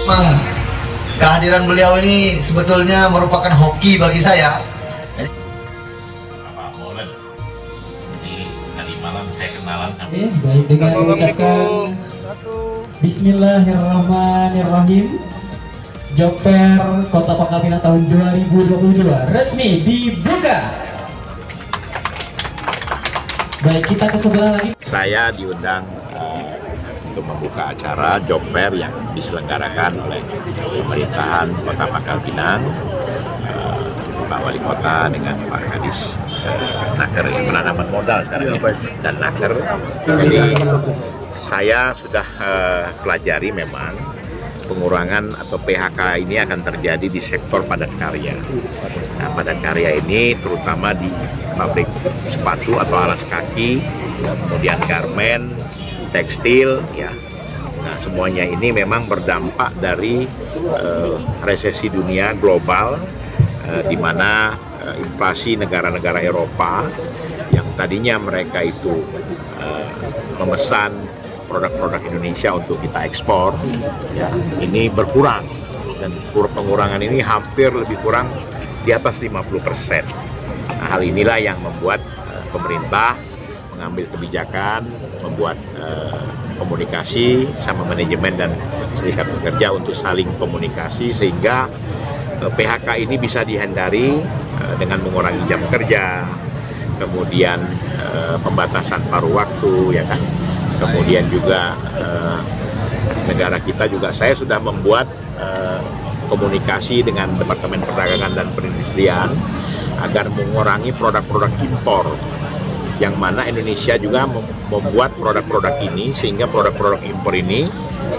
Memang kehadiran beliau ini sebetulnya merupakan hoki bagi saya. Pak Molen, jadi tadi malam saya kenalan sama Baik, dengan mengucapkan Bismillahirrahmanirrahim, Job Fair Kota Pangkal Pinang tahun 2022 resmi dibuka. Baik, kita ke sebelah lagi. saya diundang untuk membuka acara Job Fair yang diselenggarakan oleh pemerintahan Kota Pangkal Pinang, Pak Wali Kota dengan Pak Kadis Naker, penanaman modal sekarang ya, dan Naker. Jadi saya sudah pelajari memang pengurangan atau PHK ini akan terjadi di sektor padat karya. Nah, padat karya ini terutama di pabrik sepatu atau alas kaki, kemudian garmen, tekstil, ya. Nah, semuanya ini memang berdampak dari resesi dunia global, di mana inflasi negara-negara Eropa yang tadinya mereka itu memesan produk-produk Indonesia untuk kita ekspor, ya, ini berkurang, dan pengurangan ini hampir lebih kurang di atas 50%. Nah, hal inilah yang membuat pemerintah mengambil kebijakan, membuat komunikasi sama manajemen dan serikat pekerja untuk saling komunikasi sehingga PHK ini bisa dihindari dengan mengurangi jam kerja, kemudian pembatasan paruh waktu, ya kan. Kemudian juga negara kita juga, saya sudah membuat komunikasi dengan Departemen Perdagangan dan Perindustrian agar mengurangi produk-produk impor, yang mana Indonesia juga membuat produk-produk ini sehingga produk-produk impor ini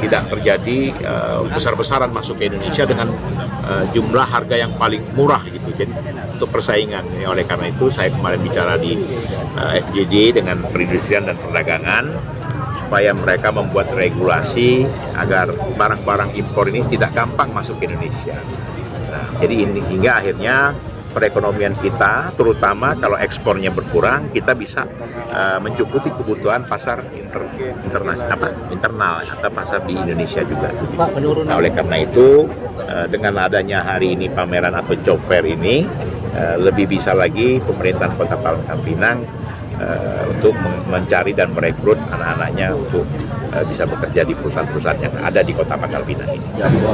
tidak terjadi besar-besaran masuk ke Indonesia dengan jumlah harga yang paling murah gitu. Jadi untuk persaingan, oleh karena itu saya kemarin bicara di FGD dengan Perindustrian dan Perdagangan supaya mereka membuat regulasi agar barang-barang impor ini tidak gampang masuk ke Indonesia. Nah, jadi ini hingga akhirnya perekonomian kita, terutama kalau ekspornya berkurang, kita bisa mencukupi kebutuhan pasar internal atau pasar di Indonesia juga. Nah, oleh karena itu, dengan adanya hari ini pameran atau Job Fair ini, lebih bisa lagi pemerintahan Kota Pangkal Pinang untuk mencari dan merekrut anak-anaknya untuk bisa bekerja di perusahaan-perusahaan yang ada di Kota Pangkal Pinang ini.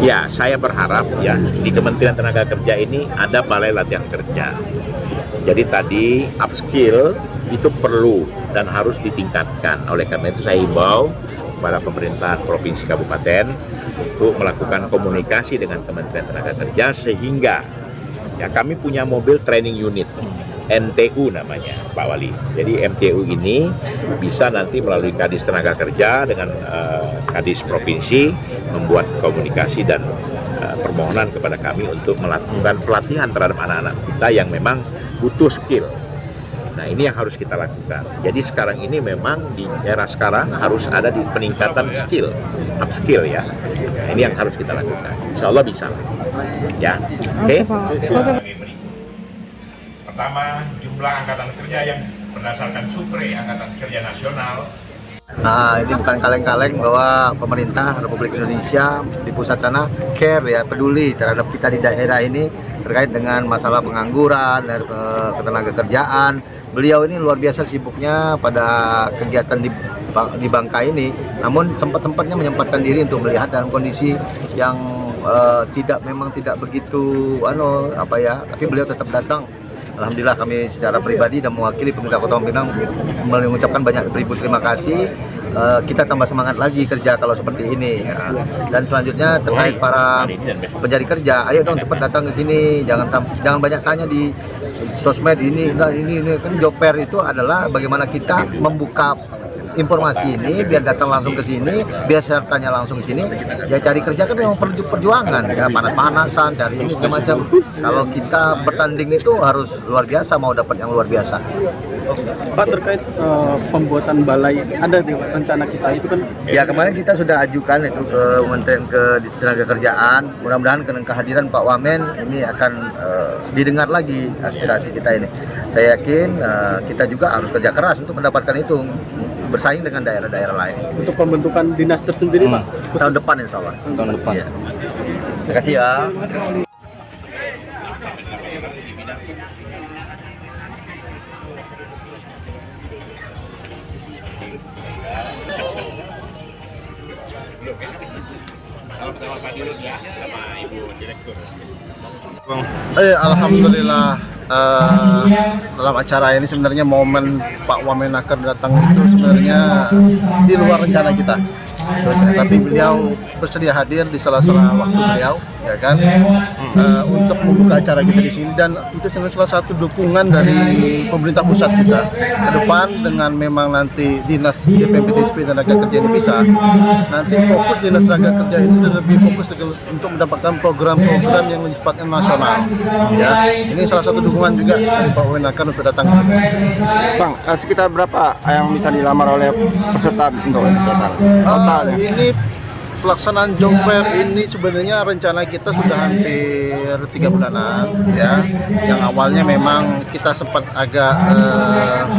Ya, saya berharap ya di Kementerian Tenaga Kerja ini ada balai latihan kerja. Jadi tadi upskill itu perlu dan harus ditingkatkan. Oleh karena itu saya himbau kepada pemerintahan provinsi kabupaten untuk melakukan komunikasi dengan Kementerian Tenaga Kerja sehingga ya kami punya mobil training unit. MTU namanya, Pak Wali. Jadi MTU ini bisa nanti melalui Kadis Tenaga Kerja dengan Kadis Provinsi membuat komunikasi dan permohonan kepada kami untuk melakukan pelatihan terhadap anak-anak kita yang memang butuh skill. Nah, ini yang harus kita lakukan. Jadi sekarang ini memang di era sekarang harus ada di peningkatan skill, upskill ya. Nah, ini yang harus kita lakukan. Insya Allah bisa. Ya, oke. Pertama, jumlah angkatan kerja yang berdasarkan survei Angkatan Kerja Nasional. Nah, ini bukan kaleng-kaleng bahwa pemerintah Republik Indonesia di pusat sana care ya, peduli terhadap kita di daerah ini terkait dengan masalah pengangguran dan ketenaga kerjaan. Beliau ini luar biasa sibuknya pada kegiatan di Bangka ini, namun sempat-sempatnya menyempatkan diri untuk melihat dalam kondisi yang memang tidak begitu tapi beliau tetap datang. Alhamdulillah kami secara pribadi dan mewakili pemerintah Kota Pinang mengucapkan banyak ribu terima kasih. Kita tambah semangat lagi kerja kalau seperti ini. Dan selanjutnya terkait para pencari kerja, ayo dong cepat datang ke sini. Jangan banyak tanya di sosmed ini kan Job Fair itu adalah bagaimana kita membuka informasi ini biar datang langsung ke sini, biar sertanya langsung ke sini. Ya cari kerja kan memang perlu perjuangan, ya panas-panasan, cari ini segala macam. Kalau kita bertanding itu harus luar biasa, mau dapat yang luar biasa. Pak, terkait pembuatan balai, ada di rencana kita itu kan? Ya kemarin kita sudah ajukan itu ke Kementerian Tenaga Kerjaan. Mudah-mudahan dengan kehadiran Pak Wamen ini akan didengar lagi aspirasi kita ini. Saya yakin kita juga harus kerja keras untuk mendapatkan itu. bersaing dengan daerah-daerah lain. Untuk pembentukan dinas tersendiri Pak? Tahun depan insya Allah. Tahun depan. Iya. Terima kasih ya. Salam sama Pak Dirut ya, sama Ibu Direktur. Alhamdulillah, dalam acara ini sebenarnya momen Pak Wamenaker datang itu sebenarnya di luar rencana kita. Tapi beliau bersedia hadir di salah-salah waktu beliau, ya kan, untuk membuka acara kita di sini, dan itu salah satu dukungan dari pemerintah pusat kita ke depan. Dengan memang nanti dinas DPMPTSP tenaga kerja ini bisa, nanti fokus dinas tenaga kerja itu lebih fokus untuk mendapatkan program-program yang sifatnya nasional. Ya, ini salah satu dukungan juga dari Pak Wamenaker untuk datang. Bang, sekitar berapa yang bisa dilamar oleh peserta untuk total? Ini pelaksanaan job fair ini sebenarnya rencana kita sudah hampir 3 bulanan, ya. Yang awalnya memang kita sempat agak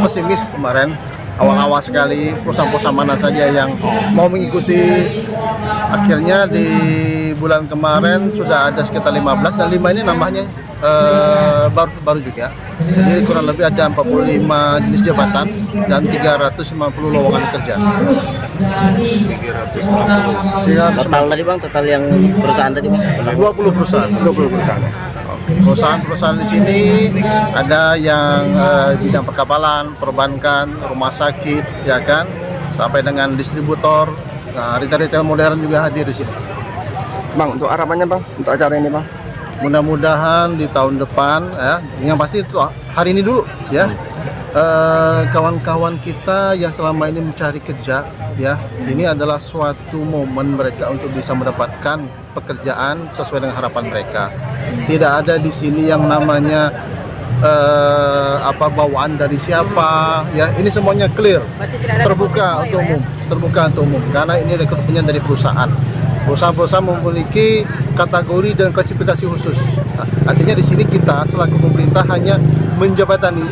pesimis kemarin, awal-awal sekali perusahaan-perusahaan mana saja yang mau mengikuti. Akhirnya di bulan kemarin sudah ada sekitar 15, dan 5 ini nambahnya baru juga. Jadi kurang lebih ada 45 jenis jabatan dan 350 lowongan kerja. Total tadi Bang, total yang perusahaan tadi Bang? 20 perusahaan. Perusahaan di sini ada yang bidang perkapalan, perbankan, rumah sakit, ya kan, sampai dengan distributor. Nah, retail modern juga hadir di sini. Bang, untuk harapannya Bang, untuk acara ini Bang? Mudah-mudahan di tahun depan, ya, yang pasti itu hari ini dulu, ya, kawan-kawan kita yang selama ini mencari kerja, ya, ini adalah suatu momen mereka untuk bisa mendapatkan pekerjaan sesuai dengan harapan mereka. Tidak ada di sini yang namanya bawaan dari siapa, ya, ini semuanya clear, terbuka untuk umum, karena ini rekrutmennya dari perusahaan. Perusahaan-perusahaan memiliki kategori dan klasifikasi khusus. Nah, artinya di sini kita selaku pemerintah hanya menjembatani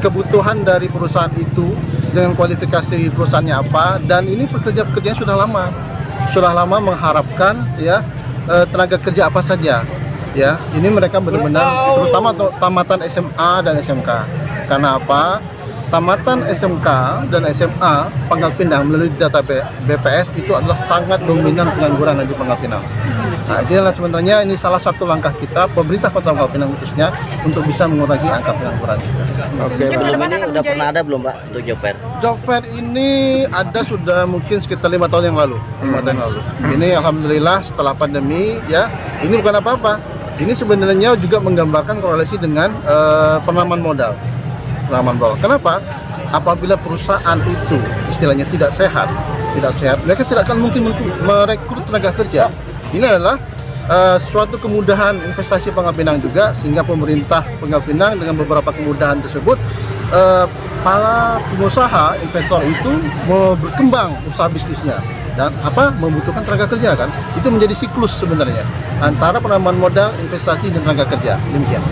kebutuhan dari perusahaan itu dengan kualifikasi perusahaannya apa, dan ini pekerja-pekerjanya sudah lama mengharapkan, ya, tenaga kerja apa saja. Ya, ini mereka benar-benar terutama tamatan SMA dan SMK. Karena apa? Tamatan SMK dan SMA Pangkal Pinang melalui data BPS itu adalah sangat dominan pengangguran di Pangkal Pinang. Nah, inilah sebenarnya ini salah satu langkah kita, pemerintah Kota Pangkal Pinang khususnya, untuk bisa mengurangi angka pengangguran. Oke, Sebelum ini udah pernah ada belum Pak untuk job fair? Job fair ini ada sudah mungkin sekitar 5 tahun yang lalu. 5 tahun yang lalu. Ini alhamdulillah setelah pandemi, ya, ini bukan apa-apa. Ini sebenarnya juga menggambarkan korelasi dengan penanaman modal. Kenapa? Apabila perusahaan itu istilahnya tidak sehat, mereka tidak akan mungkin merekrut tenaga kerja. Ini adalah suatu kemudahan investasi Pangkal Pinang juga, sehingga pemerintah Pangkal Pinang dengan beberapa kemudahan tersebut, para pengusaha investor itu mau berkembang usaha bisnisnya dan membutuhkan tenaga kerja, kan? Itu menjadi siklus sebenarnya antara penambahan modal, investasi, dan tenaga kerja. Demikian.